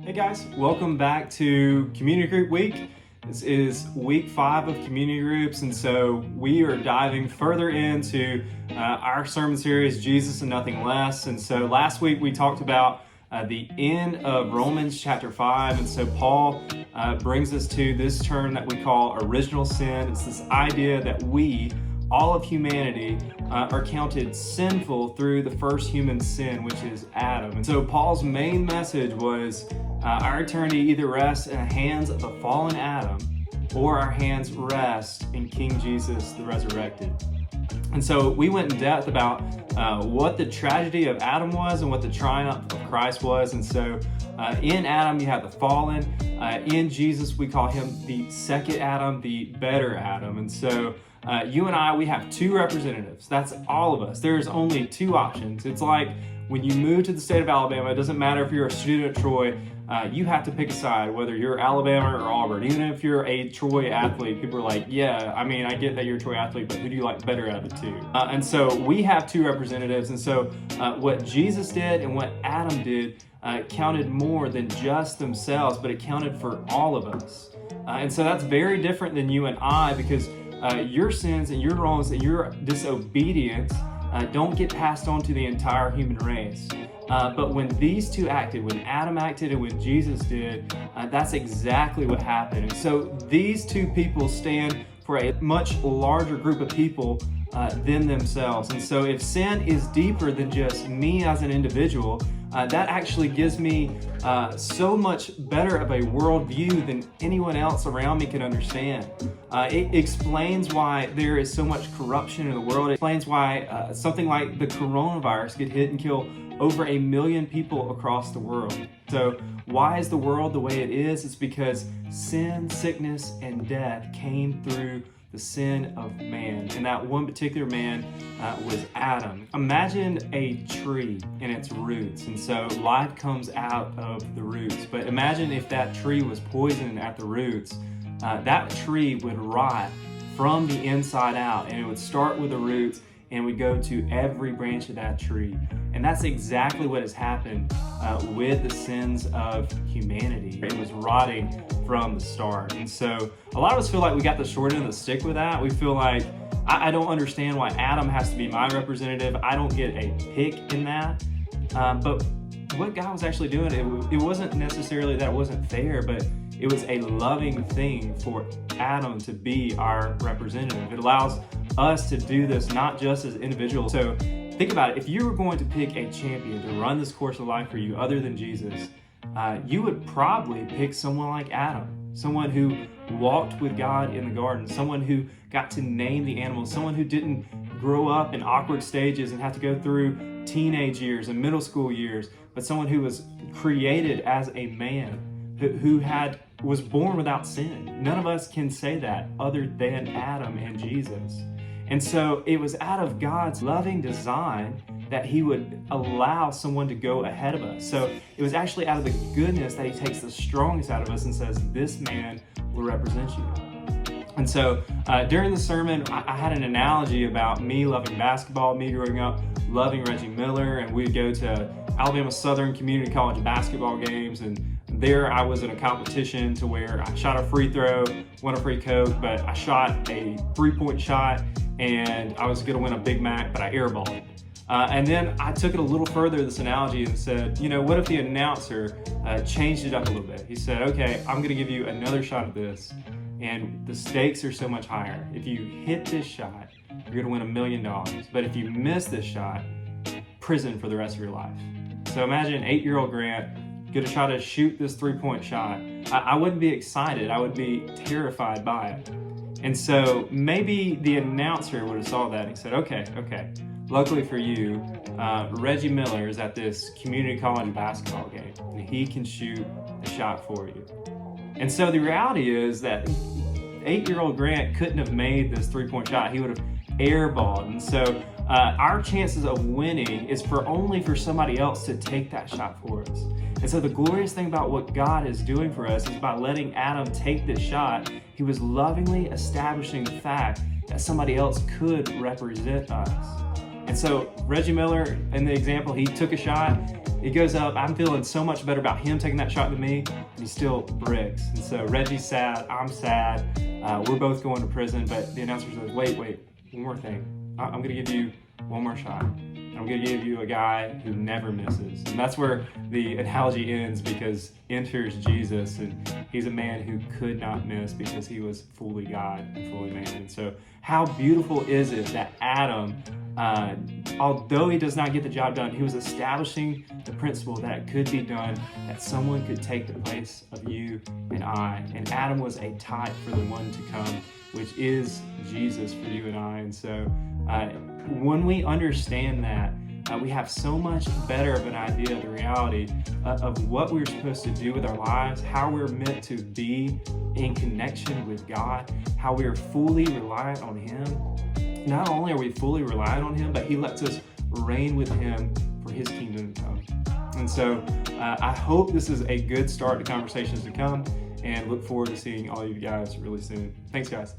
Hey guys, welcome back to Community Group Week. This is week 5 of community groups, and so we are diving further into our sermon series, Jesus and Nothing Less. And so last week we talked about the end of Romans chapter 5, and so Paul brings us to this term that we call original sin. It's this idea that we, all of humanity, are counted sinful through the first human sin, which is Adam. And so Paul's main message was our eternity either rests in the hands of the fallen Adam, or our hands rest in King Jesus, the resurrected. And so we went in depth about what the tragedy of Adam was and what the triumph of Christ was. And so in Adam, you have the fallen. In Jesus, we call him the second Adam, the better Adam. And so you and I, we have 2 representatives. That's all of us. There's only 2 options. It's like when you move to the state of Alabama, it doesn't matter if you're a student at Troy, you have to pick a side, whether you're Alabama or Auburn. Even if you're a Troy athlete, people are like, yeah, I mean, I get that you're a Troy athlete, but who do you like better out of the 2? And so we have 2 representatives. And so what Jesus did and what Adam did counted more than just themselves, but it counted for all of us. And so that's very different than you and I, because your sins and your wrongs and your disobedience don't get passed on to the entire human race. But when these 2 acted, when Adam acted and when Jesus did, that's exactly what happened. And so these 2 people stand for a much larger group of people than themselves. And so if sin is deeper than just me as an individual, that actually gives me so much better of a worldview than anyone else around me can understand. It explains why there is so much corruption in the world. It explains why something like the coronavirus could hit and kill over 1 million people across the world. So why is the world the way it is? It's because sin, sickness, and death came through the sin of man. And that one particular man was Adam. Imagine a tree and its roots. And so life comes out of the roots. But imagine if that tree was poisoned at the roots. That tree would rot from the inside out. And it would start with the roots and would go to every branch of that tree. And that's exactly what has happened with the sins of humanity. It was rotting from the start. And so a lot of us feel like we got the short end of the stick with that. We feel like, I don't understand why Adam has to be my representative. I don't get a pick in that. But what God was actually doing, it wasn't necessarily that it wasn't fair, but it was a loving thing for Adam to be our representative. It allows us to do this not just as individuals. So think about it. If you were going to pick a champion to run this course of life for you other than Jesus, you would probably pick someone like Adam, someone who walked with God in the garden, someone who got to name the animals, someone who didn't grow up in awkward stages and have to go through teenage years and middle school years, but someone who was created as a man, who was born without sin. None of us can say that other than Adam and Jesus. And so it was out of God's loving design that he would allow someone to go ahead of us. So it was actually out of the goodness that he takes the strongest out of us and says, this man will represent you. And so during the sermon, I had an analogy about me loving basketball, me growing up loving Reggie Miller, and we'd go to Alabama Southern Community College basketball games, and there I was in a competition to where I shot a free throw, won a free Coke, but I shot a 3-point shot, and I was gonna win a Big Mac, but I airballed it. And then I took it a little further, this analogy, and said, what if the announcer changed it up a little bit? He said, okay, I'm gonna give you another shot at this, and the stakes are so much higher. If you hit this shot, you're gonna win $1 million. But if you miss this shot, prison for the rest of your life. So imagine 8-year-old Grant gonna try to shoot this 3-point shot. I wouldn't be excited, I would be terrified by it. And so maybe the announcer would have saw that and said, okay. Luckily for you, Reggie Miller is at this community college basketball game, and he can shoot the shot for you. And so the reality is that 8-year-old Grant couldn't have made this 3-point shot. He would have airballed. And so our chances of winning is only for somebody else to take that shot for us. And so the glorious thing about what God is doing for us is by letting Adam take this shot, he was lovingly establishing the fact that somebody else could represent us. And so Reggie Miller, in the example, he took a shot. He goes up. I'm feeling so much better about him taking that shot than me, and he still bricks. And so Reggie's sad. I'm sad. We're both going to prison. But the announcer says, wait, one more thing. I'm going to give you one more shot. I'm going to give you a guy who never misses. And that's where the analogy ends, because enters Jesus, and he's a man who could not miss because he was fully God and fully man. And so how beautiful is it that Adam, although he does not get the job done, he was establishing the principle that it could be done, that someone could take the place of you and I. And Adam was a type for the one to come, which is Jesus for you and I. And so when we understand that, we have so much better of an idea of the reality of what we're supposed to do with our lives, how we're meant to be in connection with God, how we are fully reliant on Him. Not only are we fully reliant on Him, but He lets us reign with Him for His kingdom to come. And so I hope this is a good start to conversations to come, and look forward to seeing all you guys really soon. Thanks, guys.